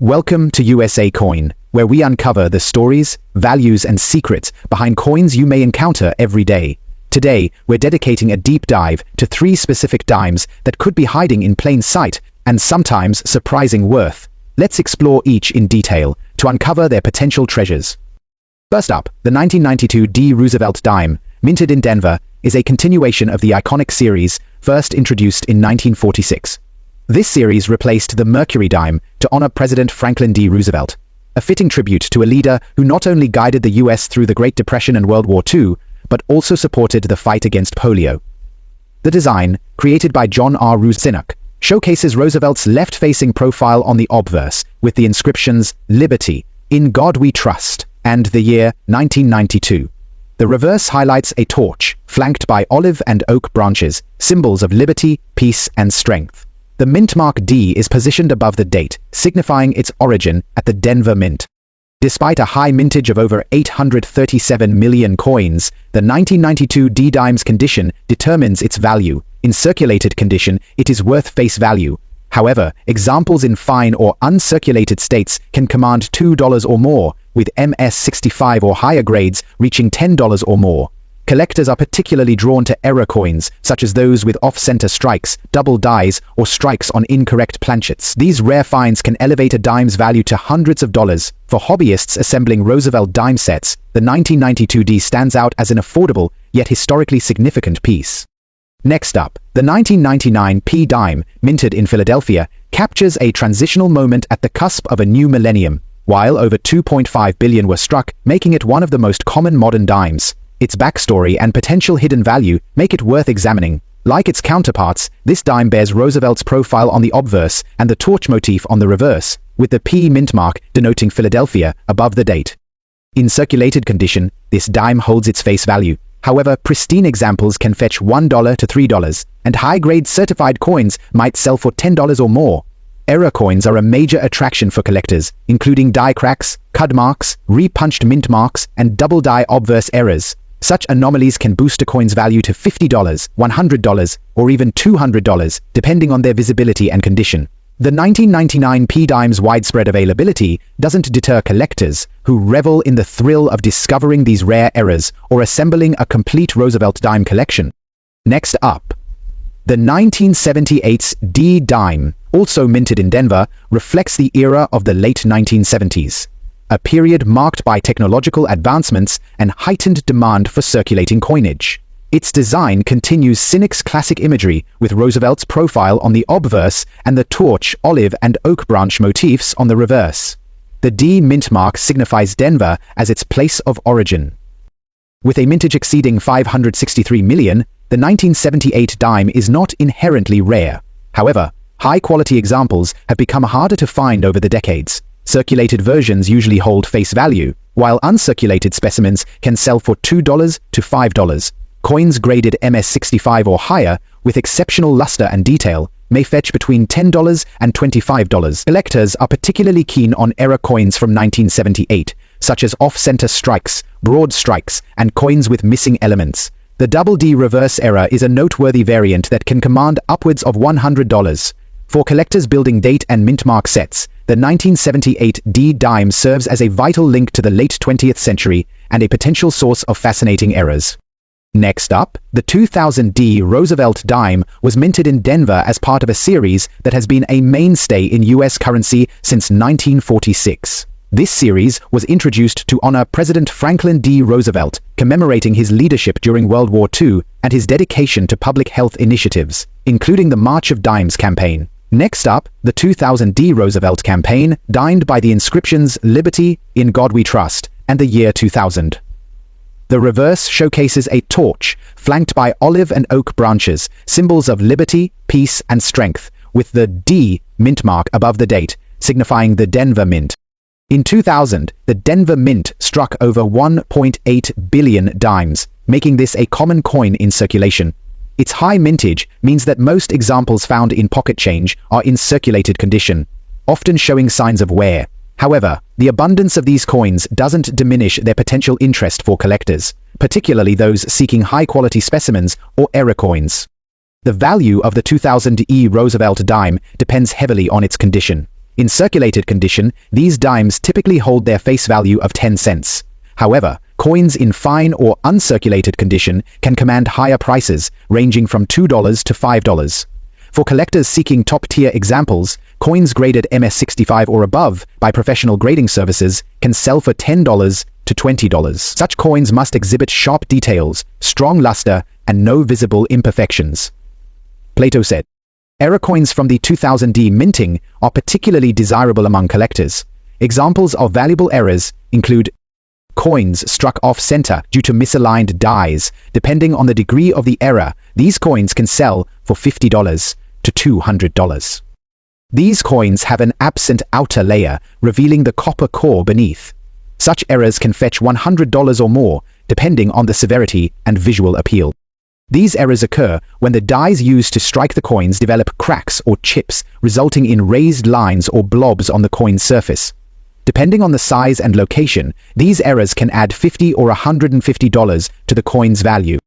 Welcome to USA Coin, where we uncover the stories, values, and secrets behind coins you may encounter every day. Today, we're dedicating a deep dive to 3 specific dimes that could be hiding in plain sight and sometimes surprising worth. Let's explore each in detail to uncover their potential treasures. First up, the 1992 D. Roosevelt dime, minted in Denver, is a continuation of the iconic series first introduced in 1946. This series replaced the Mercury dime to honor President Franklin D. Roosevelt, a fitting tribute to a leader who not only guided the U.S. through the Great Depression and World War II, but also supported the fight against polio. The design, created by John R. Roosevelt, showcases Roosevelt's left-facing profile on the obverse with the inscriptions "Liberty, in God We Trust," and the year 1992. The reverse highlights a torch, flanked by olive and oak branches, symbols of liberty, peace, and strength. The mint mark D is positioned above the date, signifying its origin at the Denver Mint. Despite a high mintage of over 837 million coins, the 1992 D dime's condition determines its value. In circulated condition, it is worth face value. However, examples in fine or uncirculated states can command $2 or more, with MS65 or higher grades reaching $10 or more. Collectors are particularly drawn to error coins, such as those with off-center strikes, double dies, or strikes on incorrect planchets. These rare finds can elevate a dime's value to hundreds of dollars. For hobbyists assembling Roosevelt dime sets, the 1992 D stands out as an affordable, yet historically significant piece. Next up, the 1999 P dime, minted in Philadelphia, captures a transitional moment at the cusp of a new millennium, while over 2.5 billion were struck, making it one of the most common modern dimes. Its backstory and potential hidden value make it worth examining. Like its counterparts, this dime bears Roosevelt's profile on the obverse and the torch motif on the reverse, with the P mint mark denoting Philadelphia above the date. In circulated condition, this dime holds its face value. However, pristine examples can fetch $1 to $3, and high-grade certified coins might sell for $10 or more. Error coins are a major attraction for collectors, including die cracks, cud marks, repunched mint marks, and double die obverse errors. Such anomalies can boost a coin's value to $50, $100, or even $200, depending on their visibility and condition. The 1999 P dime's widespread availability doesn't deter collectors who revel in the thrill of discovering these rare errors or assembling a complete Roosevelt dime collection. Next up, the 1978's D dime, also minted in Denver, reflects the era of the late 1970s. A period marked by technological advancements and heightened demand for circulating coinage. Its design continues Cynic's classic imagery, with Roosevelt's profile on the obverse and the torch, olive, and oak branch motifs on the reverse. The D mint mark signifies Denver as its place of origin. With a mintage exceeding 563 million, the 1978 dime is not inherently rare. However, high-quality examples have become harder to find over the decades. Circulated versions usually hold face value, while uncirculated specimens can sell for $2 to $5. Coins graded MS65 or higher, with exceptional luster and detail, may fetch between $10 and $25. Collectors are particularly keen on error coins from 1978, such as off-center strikes, broad strikes, and coins with missing elements. The double D reverse error is a noteworthy variant that can command upwards of $100. For collectors building date and mint mark sets, the 1978 D dime serves as a vital link to the late 20th century and a potential source of fascinating errors. Next up, the 2000 D Roosevelt dime was minted in Denver as part of a series that has been a mainstay in U.S. currency since 1946. This series was introduced to honor President Franklin D. Roosevelt, commemorating his leadership during World War II and his dedication to public health initiatives, including the March of Dimes campaign. Next up, the 2000 D Roosevelt campaign, dimed by the inscriptions "Liberty, in God We Trust," and the year 2000. The reverse showcases a torch, flanked by olive and oak branches, symbols of liberty, peace, and strength, with the D mint mark above the date, signifying the Denver Mint. In 2000, the Denver Mint struck over 1.8 billion dimes, making this a common coin in circulation. Its high mintage means that most examples found in pocket change are in circulated condition, often showing signs of wear. However, the abundance of these coins doesn't diminish their potential interest for collectors, particularly those seeking high-quality specimens or error coins. The value of the 2000 E Roosevelt dime depends heavily on its condition. In circulated condition, these dimes typically hold their face value of 10 cents. However, coins in fine or uncirculated condition can command higher prices, ranging from $2 to $5. For collectors seeking top-tier examples, coins graded MS65 or above by professional grading services can sell for $10 to $20. Such coins must exhibit sharp details, strong luster, and no visible imperfections. Plato said, "Error coins from the 2000D minting are particularly desirable among collectors. Examples of valuable errors include coins struck off-center due to misaligned dies. Depending on the degree of the error, these coins can sell for $50 to $200. These coins have an absent outer layer, revealing the copper core beneath. Such errors can fetch $100 or more, depending on the severity and visual appeal. These errors occur when the dies used to strike the coins develop cracks or chips, resulting in raised lines or blobs on the coin's surface. Depending on the size and location, these errors can add $50 or $150 to the coin's value.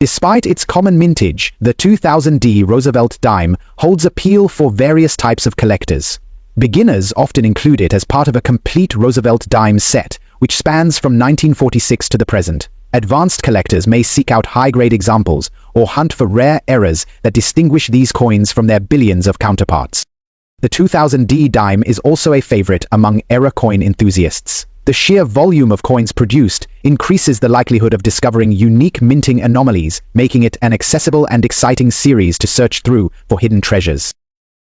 Despite its common mintage, the 2000D Roosevelt dime holds appeal for various types of collectors. Beginners often include it as part of a complete Roosevelt dime set, which spans from 1946 to the present. Advanced collectors may seek out high-grade examples or hunt for rare errors that distinguish these coins from their billions of counterparts. The 2000D dime is also a favorite among error coin enthusiasts. The sheer volume of coins produced increases the likelihood of discovering unique minting anomalies, making it an accessible and exciting series to search through for hidden treasures.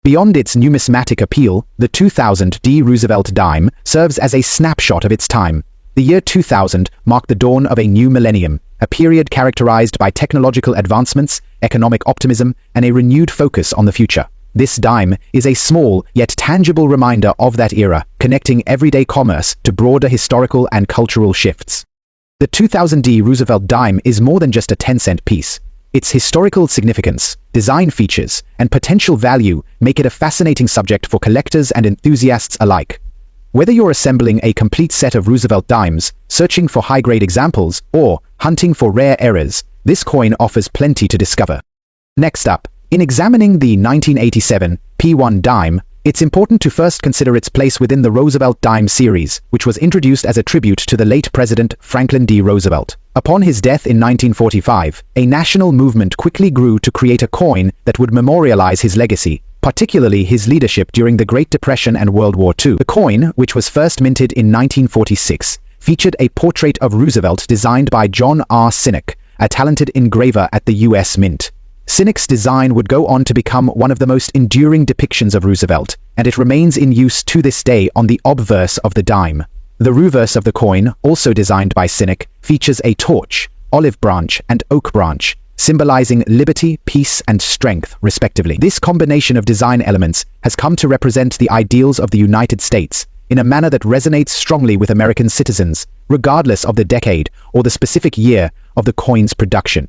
Beyond its numismatic appeal, the 2000D Roosevelt dime serves as a snapshot of its time. The year 2000 marked the dawn of a new millennium, a period characterized by technological advancements, economic optimism, and a renewed focus on the future. This dime is a small yet tangible reminder of that era, connecting everyday commerce to broader historical and cultural shifts. The 2000D Roosevelt dime is more than just a 10-cent piece. Its historical significance, design features, and potential value make it a fascinating subject for collectors and enthusiasts alike. Whether you're assembling a complete set of Roosevelt dimes, searching for high-grade examples, or hunting for rare errors, this coin offers plenty to discover. Next up, in examining the 1987 P1 dime, it's important to first consider its place within the Roosevelt dime series, which was introduced as a tribute to the late President Franklin D. Roosevelt. Upon his death in 1945, a national movement quickly grew to create a coin that would memorialize his legacy, particularly his leadership during the Great Depression and World War II. The coin, which was first minted in 1946, featured a portrait of Roosevelt designed by John R. Sinek, a talented engraver at the U.S. Mint. Sinek's design would go on to become one of the most enduring depictions of Roosevelt, and it remains in use to this day on the obverse of the dime. The reverse of the coin, also designed by Sinek, features a torch, olive branch, and oak branch, symbolizing liberty, peace, and strength, respectively. This combination of design elements has come to represent the ideals of the United States in a manner that resonates strongly with American citizens, regardless of the decade or the specific year of the coin's production.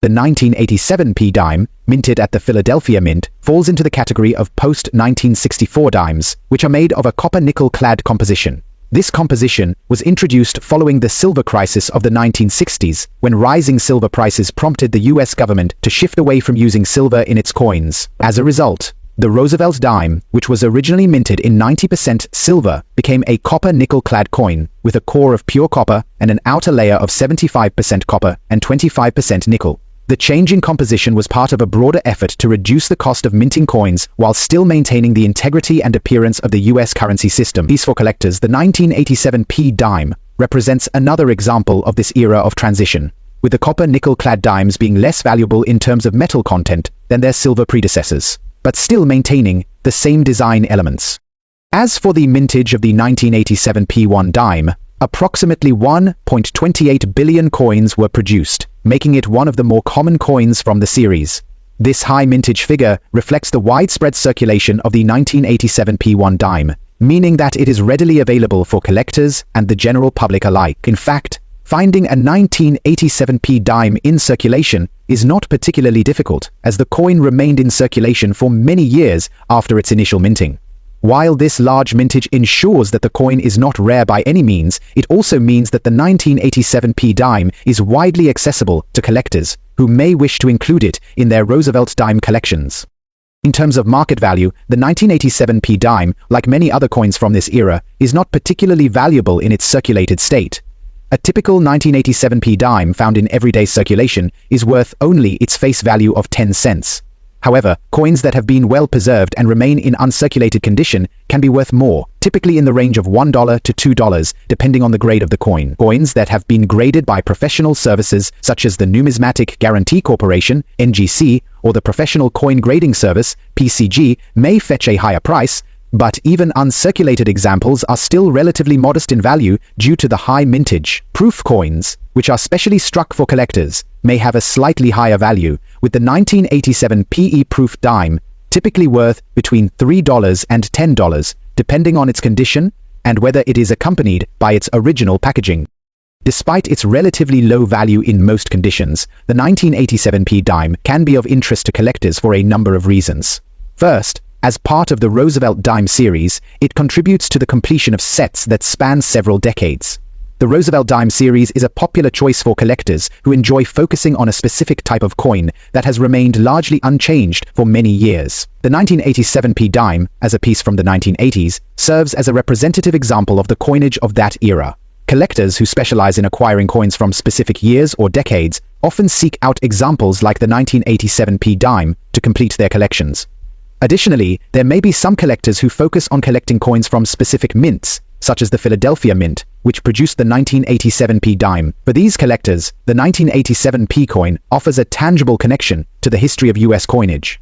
The 1987 P dime, minted at the Philadelphia Mint, falls into the category of post-1964 dimes, which are made of a copper-nickel-clad composition. This composition was introduced following the silver crisis of the 1960s, when rising silver prices prompted the U.S. government to shift away from using silver in its coins. As a result, the Roosevelt dime, which was originally minted in 90% silver, became a copper-nickel-clad coin, with a core of pure copper and an outer layer of 75% copper and 25% nickel. The change in composition was part of a broader effort to reduce the cost of minting coins while still maintaining the integrity and appearance of the U.S. currency system. For collectors, the 1987 P dime represents another example of this era of transition, with the copper-nickel-clad dimes being less valuable in terms of metal content than their silver predecessors, but still maintaining the same design elements. As for the mintage of the 1987 P1 dime, approximately 1.28 billion coins were produced, making it one of the more common coins from the series. This high mintage figure reflects the widespread circulation of the 1987 P1 dime, meaning that it is readily available for collectors and the general public alike. In fact, finding a 1987 P dime in circulation is not particularly difficult, as the coin remained in circulation for many years after its initial minting. While this large mintage ensures that the coin is not rare by any means, it also means that the 1987 P dime is widely accessible to collectors who may wish to include it in their Roosevelt dime collections. In terms of market value, the 1987p dime, like many other coins from this era, is not particularly valuable in its circulated state. A typical 1987p dime found in everyday circulation is worth only its face value of 10 cents. However, coins that have been well preserved and remain in uncirculated condition can be worth more, typically in the range of $1 to $2, depending on the grade of the coin. Coins that have been graded by professional services such as the Numismatic Guarantee Corporation, NGC, or the Professional Coin Grading Service, PCG, may fetch a higher price, but even uncirculated examples are still relatively modest in value due to the high mintage. Proof coins, which are specially struck for collectors, may have a slightly higher value, with the 1987 PE proof dime typically worth between $3 and $10, depending on its condition and whether it is accompanied by its original packaging. Despite its relatively low value in most conditions, the 1987p dime can be of interest to collectors for a number of reasons. First, as part of the Roosevelt Dime series, it contributes to the completion of sets that span several decades. The Roosevelt Dime series is a popular choice for collectors who enjoy focusing on a specific type of coin that has remained largely unchanged for many years. The 1987p dime, as a piece from the 1980s, serves as a representative example of the coinage of that era. Collectors who specialize in acquiring coins from specific years or decades often seek out examples like the 1987p dime to complete their collections. Additionally, there may be some collectors who focus on collecting coins from specific mints, such as the Philadelphia Mint, which produced the 1987p dime. For these collectors, the 1987p coin offers a tangible connection to the history of US coinage.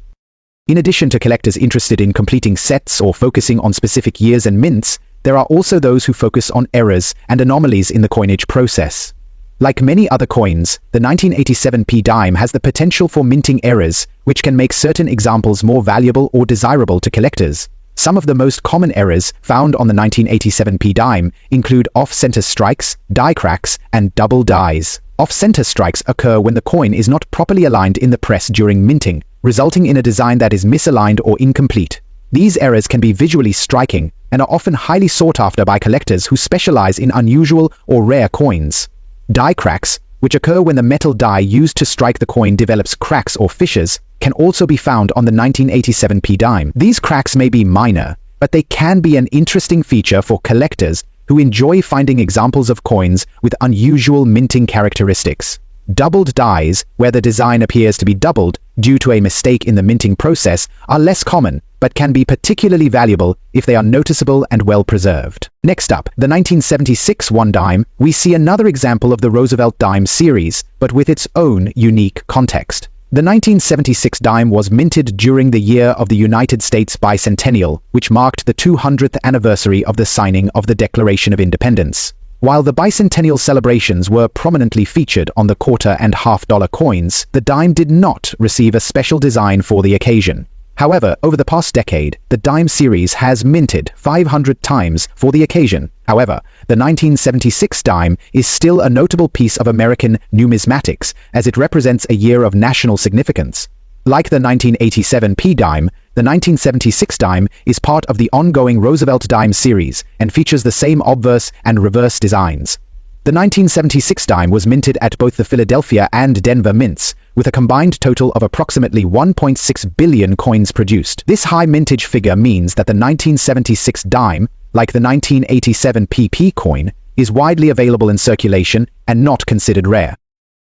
In addition to collectors interested in completing sets or focusing on specific years and mints, there are also those who focus on errors and anomalies in the coinage process. Like many other coins, the 1987p dime has the potential for minting errors, which can make certain examples more valuable or desirable to collectors. Some of the most common errors found on the 1987p dime include off-center strikes, die cracks, and double dies. Off-center strikes occur when the coin is not properly aligned in the press during minting, resulting in a design that is misaligned or incomplete. These errors can be visually striking and are often highly sought after by collectors who specialize in unusual or rare coins. Die cracks, which occur when the metal die used to strike the coin develops cracks or fissures, can also be found on the 1987p dime. These cracks may be minor, but they can be an interesting feature for collectors who enjoy finding examples of coins with unusual minting characteristics. Doubled dies, where the design appears to be doubled due to a mistake in the minting process, are less common, but can be particularly valuable if they are noticeable and well preserved. Next up, the 1976 one dime, we see another example of the Roosevelt Dime series, but with its own unique context. The 1976 dime was minted during the year of the United States bicentennial, which marked the 200th anniversary of the signing of the Declaration of Independence. While the bicentennial celebrations were prominently featured on the quarter and half-dollar coins, the dime did not receive a special design for the occasion. However, over the past decade, the dime series has minted 500 times for the occasion. However, the 1976 dime is still a notable piece of American numismatics, as it represents a year of national significance. Like the 1987p dime, the 1976 dime is part of the ongoing Roosevelt Dime series and features the same obverse and reverse designs. The 1976 dime was minted at both the Philadelphia and Denver mints, with a combined total of approximately 1.6 billion coins produced. This high mintage figure means that the 1976 dime, like the 1987 PP coin, is widely available in circulation and not considered rare.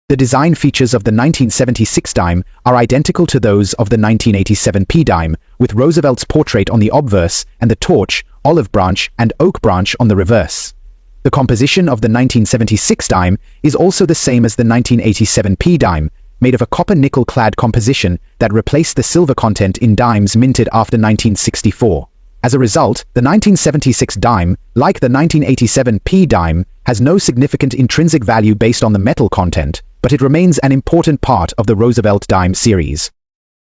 The design features of the 1976 dime are identical to those of the 1987p dime, with Roosevelt's portrait on the obverse and the torch, olive branch, and oak branch on the reverse. The composition of the 1976 dime is also the same as the 1987p dime, made of a copper-nickel-clad composition that replaced the silver content in dimes minted after 1964. As a result, the 1976 dime, like the 1987p dime, has no significant intrinsic value based on the metal content, but it remains an important part of the Roosevelt Dime series.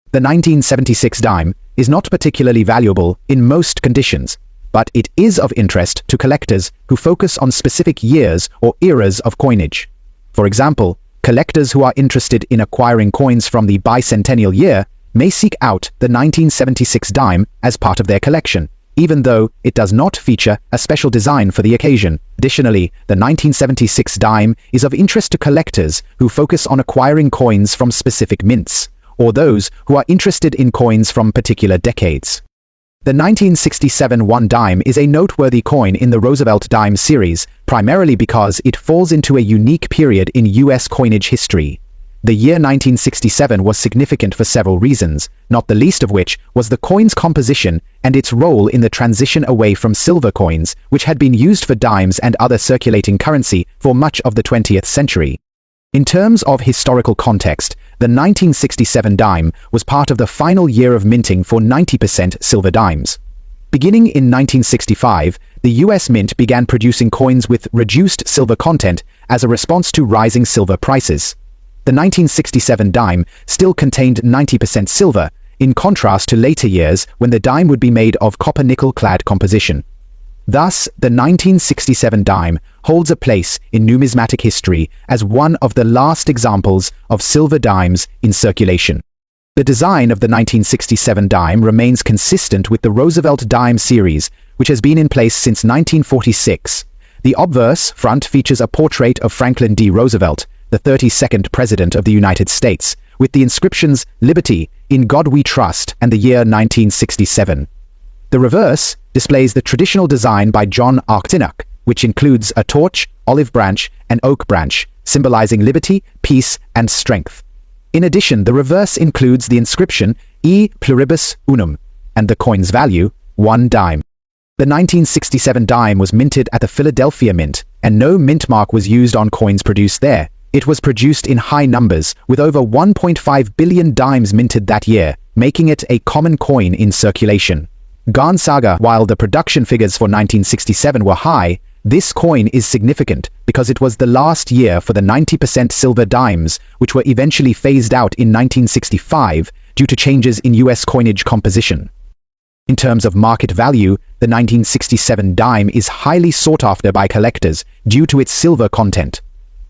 The 1976 dime is not particularly valuable in most conditions, but it is of interest to collectors who focus on specific years or eras of coinage. For example, collectors who are interested in acquiring coins from the bicentennial year may seek out the 1976 dime as part of their collection, even though it does not feature a special design for the occasion. Additionally, the 1976 dime is of interest to collectors who focus on acquiring coins from specific mints, or those who are interested in coins from particular decades. The 1967 1 dime is a noteworthy coin in the Roosevelt Dime series, primarily because it falls into a unique period in U.S. coinage history. The year 1967 was significant for several reasons, not the least of which was the coin's composition and its role in the transition away from silver coins, which had been used for dimes and other circulating currency for much of the 20th century. In terms of historical context, the 1967 dime was part of the final year of minting for 90% silver dimes. Beginning in 1965, the U.S. Mint began producing coins with reduced silver content as a response to rising silver prices. The 1967 dime still contained 90% silver, in contrast to later years when the dime would be made of copper-nickel-clad composition. Thus, the 1967 dime holds a place in numismatic history as one of the last examples of silver dimes in circulation. The design of the 1967 dime remains consistent with the Roosevelt Dime series, which has been in place since 1946. The obverse front features a portrait of Franklin D. Roosevelt, the 32nd President of the United States, with the inscriptions "Liberty, in God We Trust" and the year 1967. The reverse displays the traditional design by John Arctinuk, which includes a torch, olive branch, and oak branch, symbolizing liberty, peace, and strength. In addition, the reverse includes the inscription E pluribus unum, and the coin's value, 1 dime. The 1967 dime was minted at the Philadelphia Mint, and no mint mark was used on coins produced there. It was produced in high numbers, with over 1.5 billion dimes minted that year, making it a common coin in circulation. Gonzaga, while the production figures for 1967 were high, this coin is significant because it was the last year for the 90% silver dimes, which were eventually phased out in 1965 due to changes in U.S. coinage composition. In terms of market value, the 1967 dime is highly sought after by collectors due to its silver content.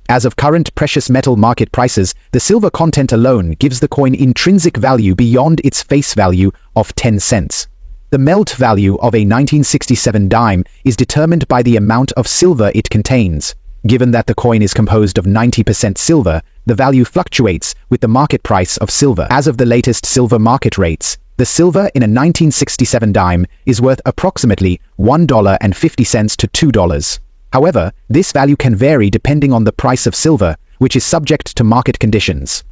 As of current precious metal market prices, the silver content alone gives the coin intrinsic value beyond its face value of 10 cents. The melt value of a 1967 dime is determined by the amount of silver it contains. Given that the coin is composed of 90% silver, the value fluctuates with the market price of silver. As of the latest silver market rates, the silver in a 1967 dime is worth approximately $1.50 to $2. However, this value can vary depending on the price of silver, which is subject to market conditions.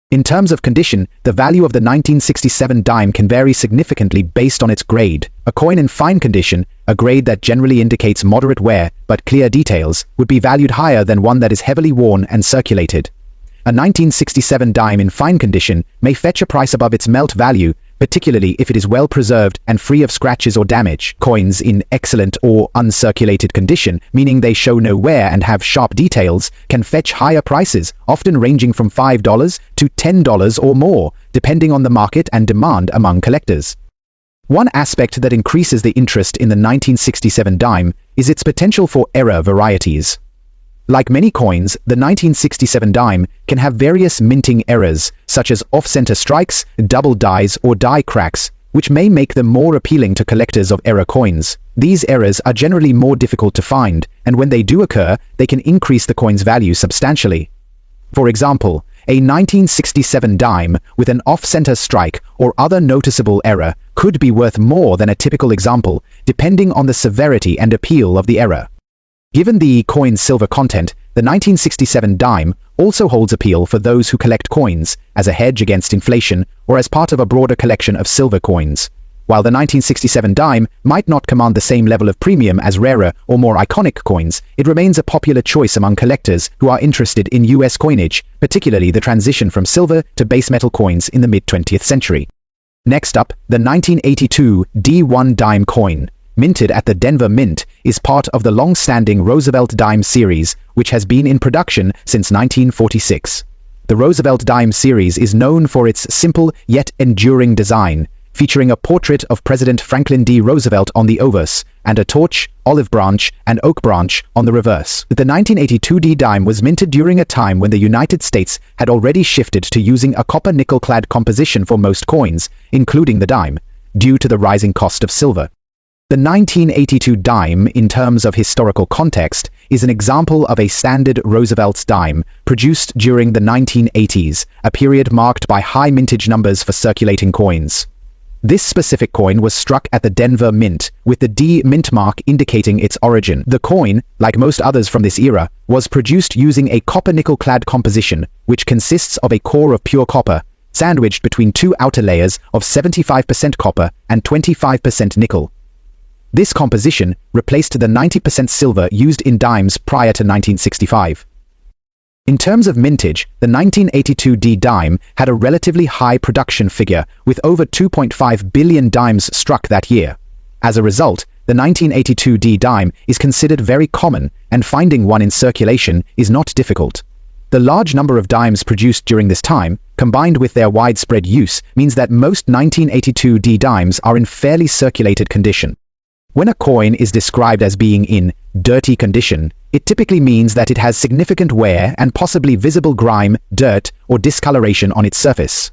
In terms of condition, the value of the 1967 dime can vary significantly based on its grade. A coin in fine condition, a grade that generally indicates moderate wear but clear details, would be valued higher than one that is heavily worn and circulated. A 1967 dime in fine condition may fetch a price above its melt value, particularly if it is well preserved and free of scratches or damage. Coins in excellent or uncirculated condition, meaning they show no wear and have sharp details, can fetch higher prices, often ranging from $5 to $10 or more, depending on the market and demand among collectors. One aspect that increases the interest in the 1967 dime is its potential for error varieties. Like many coins, the 1967 dime can have various minting errors, such as off-center strikes, double dies, or die cracks, which may make them more appealing to collectors of error coins. These errors are generally more difficult to find, and when they do occur, they can increase the coin's value substantially. For example, a 1967 dime with an off-center strike or other noticeable error could be worth more than a typical example, depending on the severity and appeal of the error. Given the coin's silver content, the 1967 dime also holds appeal for those who collect coins, as a hedge against inflation or as part of a broader collection of silver coins. While the 1967 dime might not command the same level of premium as rarer or more iconic coins, it remains a popular choice among collectors who are interested in U.S. coinage, particularly the transition from silver to base metal coins in the mid-20th century. Next up, the 1982 D1 dime coin, minted at the Denver Mint, is part of the long-standing Roosevelt Dime series, which has been in production since 1946. The Roosevelt Dime series is known for its simple yet enduring design, featuring a portrait of President Franklin D. Roosevelt on the obverse, and a torch, olive branch, and oak branch on the reverse. The 1982 D dime was minted during a time when the United States had already shifted to using a copper-nickel-clad composition for most coins, including the dime, due to the rising cost of silver. The 1982 dime, in terms of historical context, is an example of a standard Roosevelt dime produced during the 1980s, a period marked by high mintage numbers for circulating coins. This specific coin was struck at the Denver Mint, with the D mint mark indicating its origin. The coin, like most others from this era, was produced using a copper-nickel clad composition, which consists of a core of pure copper, sandwiched between two outer layers of 75% copper and 25% nickel. This composition replaced the 90% silver used in dimes prior to 1965. In terms of mintage, the 1982 D dime had a relatively high production figure, with over 2.5 billion dimes struck that year. As a result, the 1982 D dime is considered very common, and finding one in circulation is not difficult. The large number of dimes produced during this time, combined with their widespread use, means that most 1982 D dimes are in fairly circulated condition. When a coin is described as being in dirty condition, it typically means that it has significant wear and possibly visible grime, dirt, or discoloration on its surface.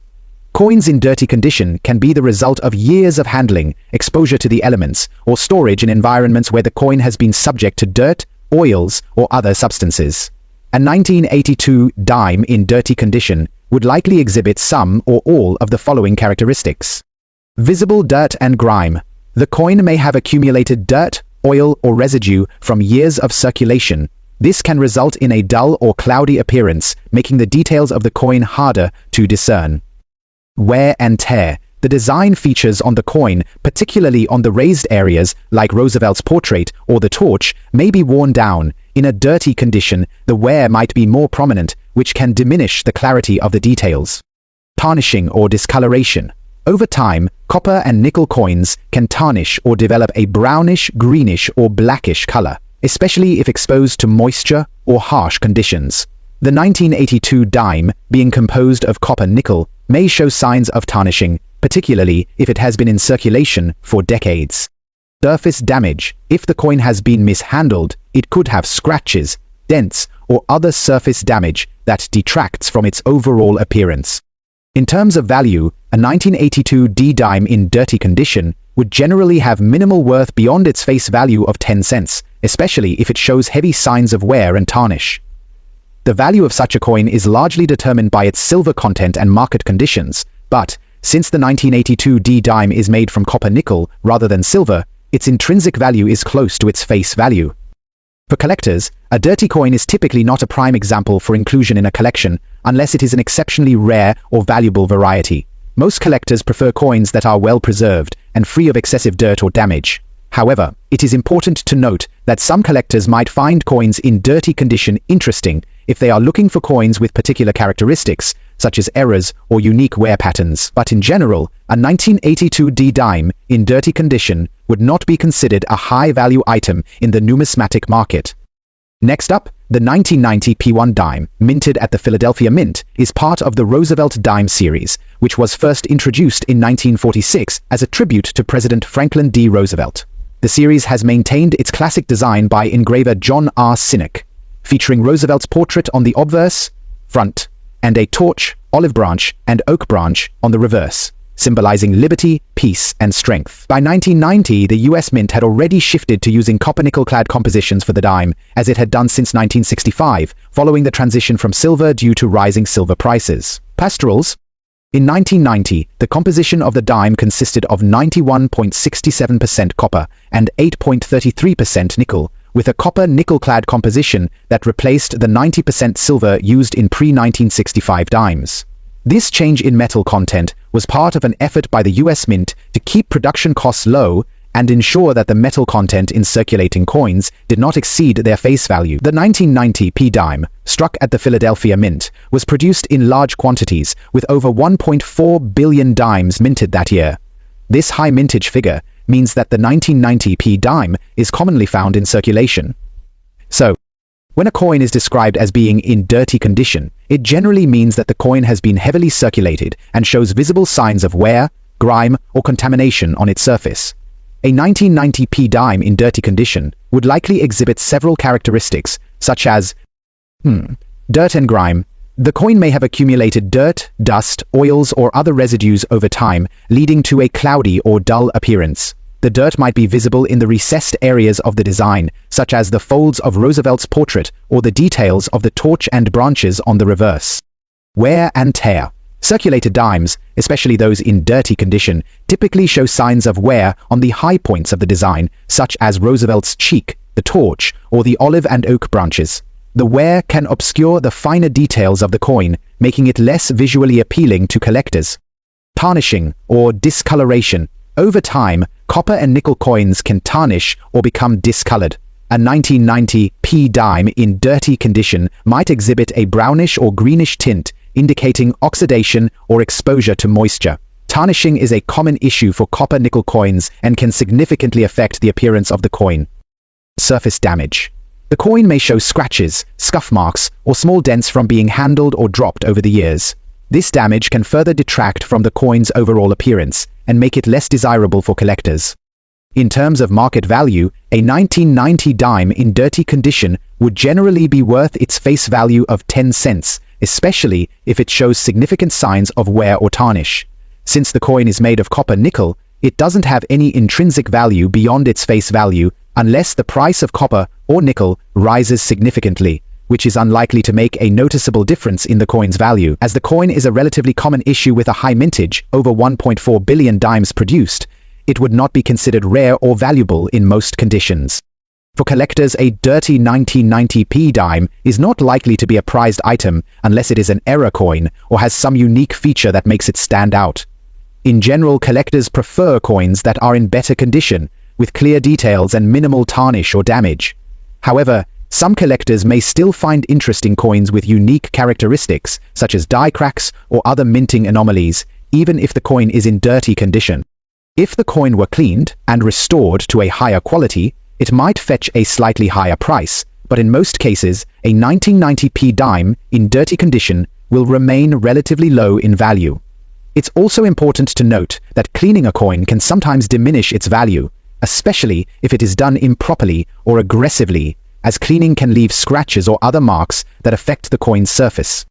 Coins in dirty condition can be the result of years of handling, exposure to the elements, or storage in environments where the coin has been subject to dirt, oils, or other substances. A 1982 dime in dirty condition would likely exhibit some or all of the following characteristics. Visible dirt and grime. The coin may have accumulated dirt, oil, or residue from years of circulation. This can result in a dull or cloudy appearance, making the details of the coin harder to discern. Wear and tear. The design features on the coin, particularly on the raised areas like Roosevelt's portrait or the torch, may be worn down. In a dirty condition, the wear might be more prominent, which can diminish the clarity of the details. Tarnishing or discoloration. Over time, copper and nickel coins can tarnish or develop a brownish, greenish, or blackish color, especially if exposed to moisture or harsh conditions. The 1982 dime, being composed of copper-nickel, may show signs of tarnishing, particularly if it has been in circulation for decades. Surface damage. If the coin has been mishandled, it could have scratches, dents, or other surface damage that detracts from its overall appearance. In terms of value, a 1982 D dime in dirty condition would generally have minimal worth beyond its face value of 10 cents, especially if it shows heavy signs of wear and tarnish. The value of such a coin is largely determined by its silver content and market conditions, but since the 1982 D dime is made from copper-nickel rather than silver, its intrinsic value is close to its face value. For collectors, a dirty coin is typically not a prime example for inclusion in a collection unless it is an exceptionally rare or valuable variety. Most collectors prefer coins that are well preserved and free of excessive dirt or damage. However, it is important to note that some collectors might find coins in dirty condition interesting if they are looking for coins with particular characteristics, such as errors or unique wear patterns. But in general, a 1982 D dime in dirty condition would not be considered a high-value item in the numismatic market. Next up, the 1990 P1 dime, minted at the Philadelphia Mint, is part of the Roosevelt dime series, which was first introduced in 1946 as a tribute to President Franklin D. Roosevelt. The series has maintained its classic design by engraver John R. Sinek, featuring Roosevelt's portrait on the obverse, front, and a torch, olive branch, and oak branch on the reverse, symbolizing liberty, peace, and strength. By 1990, the US Mint had already shifted to using copper-nickel-clad compositions for the dime, as it had done since 1965, following the transition from silver due to rising silver prices. Pastorals. In 1990, the composition of the dime consisted of 91.67% copper and 8.33% nickel, with a copper-nickel-clad composition that replaced the 90% silver used in pre-1965 dimes. This change in metal content was part of an effort by the US Mint to keep production costs low and ensure that the metal content in circulating coins did not exceed their face value. The 1990 P dime, struck at the Philadelphia Mint, was produced in large quantities, with over 1.4 billion dimes minted that year. This high mintage figure means that the 1990 P dime is commonly found in circulation. So, when a coin is described as being in dirty condition, it generally means that the coin has been heavily circulated and shows visible signs of wear, grime, or contamination on its surface. A 1990 P dime in dirty condition would likely exhibit several characteristics, such as dirt and grime. The coin may have accumulated dirt, dust, oils, or other residues over time, leading to a cloudy or dull appearance. the dirt might be visible in the recessed areas of the design, such as the folds of Roosevelt's portrait or the details of the torch and branches on the reverse. Wear and tear. Circulated dimes, especially those in dirty condition, typically show signs of wear on the high points of the design, such as Roosevelt's cheek, the torch, or the olive and oak branches. The wear can obscure the finer details of the coin, making it less visually appealing to collectors. Tarnishing or discoloration. Over time, copper and nickel coins can tarnish or become discolored. A 1990 P dime in dirty condition might exhibit a brownish or greenish tint, indicating oxidation or exposure to moisture. Tarnishing is a common issue for copper-nickel coins and can significantly affect the appearance of the coin. Surface damage. The coin may show scratches, scuff marks, or small dents from being handled or dropped over the years. This damage can further detract from the coin's overall appearance and make it less desirable for collectors. In terms of market value, a 1990 dime in dirty condition would generally be worth its face value of 10 cents, especially if it shows significant signs of wear or tarnish. Since the coin is made of copper-nickel, it doesn't have any intrinsic value beyond its face value unless the price of copper or nickel rises significantly, which is unlikely to make a noticeable difference in the coin's value. As the coin is a relatively common issue with a high mintage, over 1.4 billion dimes produced, it would not be considered rare or valuable in most conditions. For collectors, a dirty 1990 P dime is not likely to be a prized item unless it is an error coin or has some unique feature that makes it stand out. In general, collectors prefer coins that are in better condition, with clear details and minimal tarnish or damage. However, some collectors may still find interesting coins with unique characteristics, such as die cracks or other minting anomalies, even if the coin is in dirty condition. If the coin were cleaned and restored to a higher quality, it might fetch a slightly higher price, but in most cases, a 1990 P dime in dirty condition will remain relatively low in value. It's also important to note that cleaning a coin can sometimes diminish its value, especially if it is done improperly or aggressively, as cleaning can leave scratches or other marks that affect the coin's surface.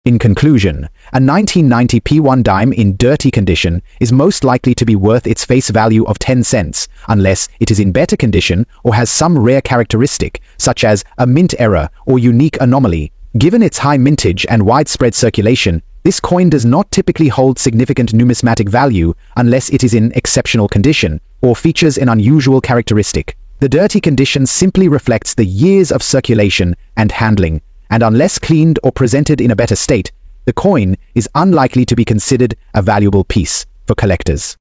In conclusion, a 1990 P1 dime in dirty condition is most likely to be worth its face value of 10 cents, unless it is in better condition or has some rare characteristic, such as a mint error or unique anomaly. Given its high mintage and widespread circulation, this coin does not typically hold significant numismatic value unless it is in exceptional condition or features an unusual characteristic. The dirty condition simply reflects the years of circulation and handling, and unless cleaned or presented in a better state, the coin is unlikely to be considered a valuable piece for collectors.